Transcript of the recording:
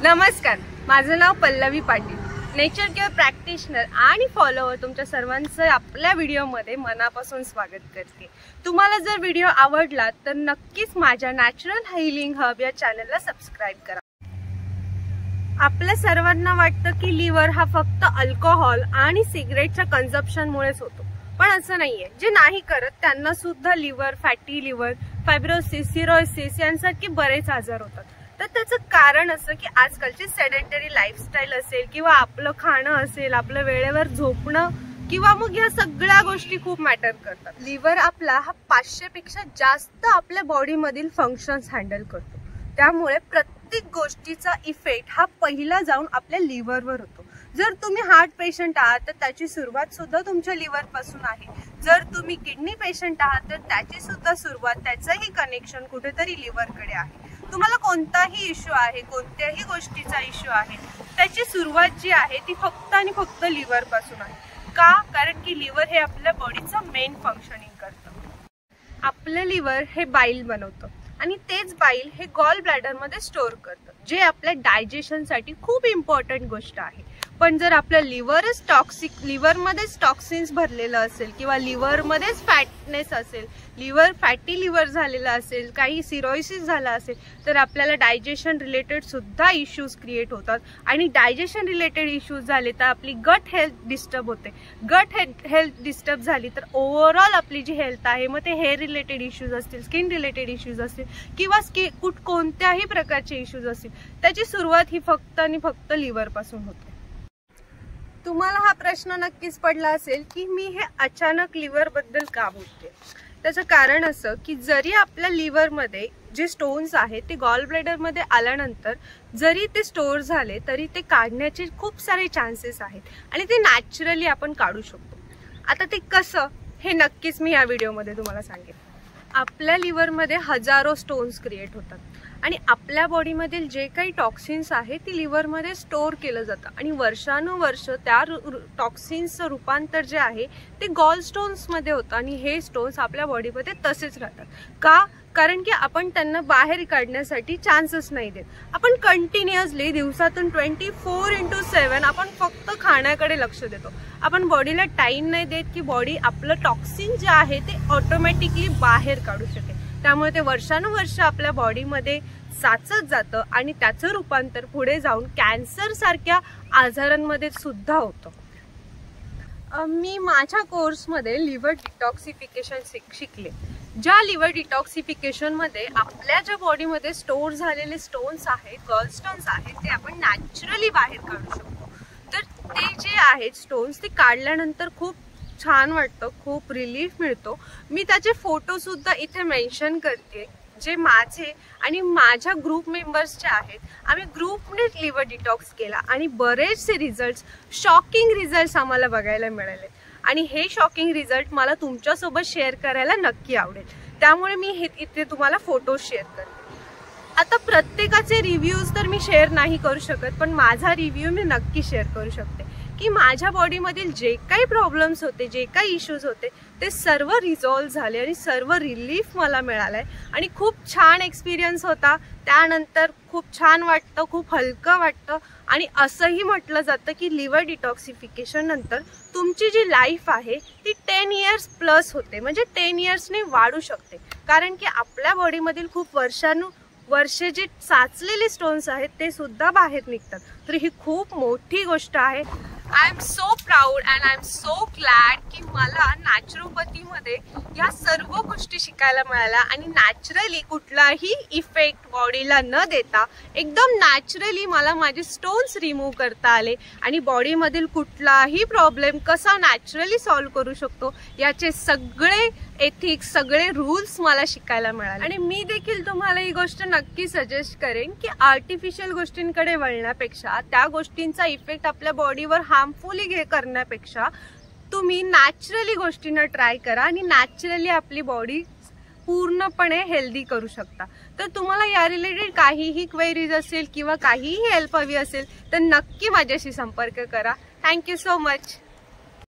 नमस्कार, माझं नाव Pallavi Patil, nature care practitioner आणि फॉलोअर तुमच्या सर्वांचं आपल्या व्हिडिओमध्ये मनापासून स्वागत करते। तुम्हाला जर व्हिडिओ आवडला तर नक्कीच माझ्या नॅचरल हीलिंग हब या चॅनलला सबस्क्राइब करा। आपल्या सर्वांना वाटतं की लिव्हर हा फक्त अल्कोहोल आणि सिगरेटच्या कन्झम्पशनमुळेच होतो, पण असं नाहीये। जे नाही करत त्यांना सुद्धा liver, fatty liver, fibrosis, cirrhosis यांसारखे बरेच आजार होतात। तर त्याचं कारण असं की आजकालची सेडेंटरी लाईफस्टाईल असेल किंवा आपलं खाणं असेल, आपलं वेळेवर झोपणं किंवा मग या सगळ्या गोष्टी खूप मॅटर करतात। लिव्हर आपला हा 500 पेक्षा जास्त आपल्या बॉडी मधील फंक्शन्स हँडल करतो, त्यामुळे प्रत्येक गोष्टीचा इफेक्ट हा पहिला जाऊन आपल्या लिव्हरवर होतो। जर तुम्ही हार्ट पेशंट आहात तर त्याची सुरुवात सुद्धा तुमच्या लिव्हर पासून आहे। जर तुम्ही किडनी पेशंट आहात तर त्याची सुद्धा सुरुवात, त्याचंही कनेक्शन कुठेतरी लिव्हरकडे आहे। तुम्हाला कोणताही इश्यू आहे, कोणत्याही गोष्टीचा इश्यू आहे, त्याची सुरुवात जी आहे ती फक्त आणि फक्त लिव्हर पासून आहे। का? कारण की लिव्हर हे आपल्या बॉडीचं मेन फंक्शनिंग करतं। आपलं लिव्हर हे बाईल बनवतं आणि तेच बाईल हे गॉल ब्लॅडर मध्ये स्टोअर करतं, जे आपल्या डायजेशनसाठी खूप इम्पॉर्टंट गोष्ट आहे। पण जर आपल्या लिव्हरच टॉक्सिक, लिव्हरमध्येच टॉक्सिन्स भरलेलं असेल किंवा लिव्हरमध्येच फॅटनेस असेल, लिव्हर फॅटी लिव्हर झालेला असेल, काही सिरोसिस झाला असेल, तर आपल्याला डायजेशन रिलेटेड सुद्धा इश्यूज क्रिएट होतात। आणि डायजेशन रिलेटेड इश्यूज झाले तर आपली गट हेल्थ डिस्टर्ब होते। गट हेल्थ डिस्टर्ब झाली तर ओव्हरऑल आपली जी हेल्थ आहे, मग ते हेअर रिलेटेड इश्यूज असतील, स्किन रिलेटेड इश्यूज असतील किंवा कोणत्याही प्रकारचे इश्यूज असतील, त्याची सुरुवात ही फक्त आणि फक्त लिव्हर पासून होते। तुम्हाला हा प्रश्न नक्कीच पडला असेल की मी हे अचानक लिव्हर बद्दल का बोलते। त्याचं कारण असं की जरी आपल्या लिव्हर मध्ये जे स्टोन्स आहेत ते गॉल ब्लॅडर मध्ये आल्यानंतर जरी ते स्टोअर झाले तरी ते काढण्याचे खूप सारे चान्सेस आहेत आणि ते नॅचरली आपण काढू शकतो। आता ते कसं हे नक्कीच मी या व्हिडिओमध्ये तुम्हाला सांगेन। आपल्या लिव्हरमध्ये हजारो स्टोन्स क्रिएट होतात आणि आपल्या बॉडीमधील जे काही टॉक्सिन्स आहे ती लिव्हरमध्ये स्टोअर केलं जातं आणि वर्षानुवर्ष त्या टॉक्सिन्सचं रूपांतर जे आहे ते गॉल स्टोन्समध्ये होतं आणि हे स्टोन्स आपल्या बॉडीमध्ये तसेच राहतात। का? कारण की आपण त्यांना बाहेर काढण्यासाठी चान्सेस नाही देत। आपण कंटिन्युअसली दिवसातून 24/7 आपण फक्त खाण्याकडे लक्ष देतो। आपण बॉडीला टाइम नाही देत की बॉडी आपलं टॉक्सिन जे आहे ते ऑटोमॅटिकली बाहेर काढू शकेल। त्यामुळे ते वर्षानुवर्ष आपल्या बॉडीमध्ये साचत जातं आणि त्याचं रूपांतर पुढे जाऊन कॅन्सर सारख्या आजारांमध्ये सुद्धा होतं। मी माझ्या कोर्समध्ये लिव्हर डिटॉक्सिफिकेशन शिकले। ज्या लिव्हर डिटॉक्सिफिकेशन मध्ये आपल्या ज्या बॉडीमध्ये स्टोअर झालेले स्टोन्स आहेत, गॉल स्टोन्स आहेत, ते आपण नॅचरली बाहेर काढू शकतो। तर ते जे आहेत स्टोन्स ते काढल्यानंतर खूप छान वाटतं, खूप रिलीफ मिळतो। मी त्याचे फोटो सुद्धा इथे मेन्शन करते, जे माझे आणि माझ्या ग्रुप मेंबर्सचे आहेत। आम्ही ग्रुपने लिव्हर डिटॉक्स केला आणि बरेचसे रिझल्ट्स, शॉकिंग रिझल्ट्स आम्हाला बघायला मिळाले आणि हे शॉकिंग रिझल्ट मला तुमच्यासोबत शेअर करायला नक्की आवडेल। त्यामुळे मी हे इथे तुम्हाला फोटो शेअर करते। आता प्रत्येकाचे रिव्ह्यूज तर मी शेअर नाही करू शकत, पण माझा रिव्ह्यू मी नक्की शेअर करू शकते की माझ्या बॉडीमधील जे काही प्रॉब्लेम्स होते, जे काही इश्यूज होते, ते सर्व रिझॉल्व्ह झाले आणि सर्व रिलीफ मला मिळालाय आणि खूप छान एक्सपिरियन्स होता। त्यानंतर खूप छान वाटतं, खूप हलकं वाटतं आणि असंही म्हटलं जातं की लिव्हर डिटॉक्सिफिकेशन नंतर तुमची जी लाईफ आहे ती 10 इयर्स प्लस होते, म्हणजे 10 इयर्सने वाढू शकते। कारण की आपल्या बॉडीमधील खूप वर्षे जे साचलेले स्टोन्स आहेत ते सुद्धा बाहेर निघतात। तर ही खूप मोठी गोष्ट आहे। I am so proud and I am so glad की मला नॅचरोपॅथीमध्ये या सर्व गोष्टी शिकायला मिळाल्या आणि नॅचरली कुठलाही इफेक्ट बॉडीला न देता एकदम नॅचरली मला माझे स्टोन्स रिमूव्ह करता आले आणि बॉडीमधील कुठलाही प्रॉब्लेम कसा नॅचरली सॉल्व्ह करू शकतो याचे सगळे एथिक्स, सगळे रूल्स मला शिकायला मिळाले। आणि मी देखील तुम्हाला ही गोष्ट नक्की सजेस्ट करेन की आर्टिफिशियल गोष्टींकडे वळण्यापेक्षा, त्या गोष्टींचा इफेक्ट आपल्या बॉडीवर हार्मफुली करण्यापेक्षा तुम्ही नॅचरली गोष्टींना ट्राय करा आणि नॅचरली आपली बॉडी पूर्णपणे हेल्दी करू शकता। तर तुम्हाला या रिलेटेड काहीही क्वेरीज असेल किंवा काहीही हेल्प हवी असेल तर नक्की माझ्याशी संपर्क करा। Thank you so much.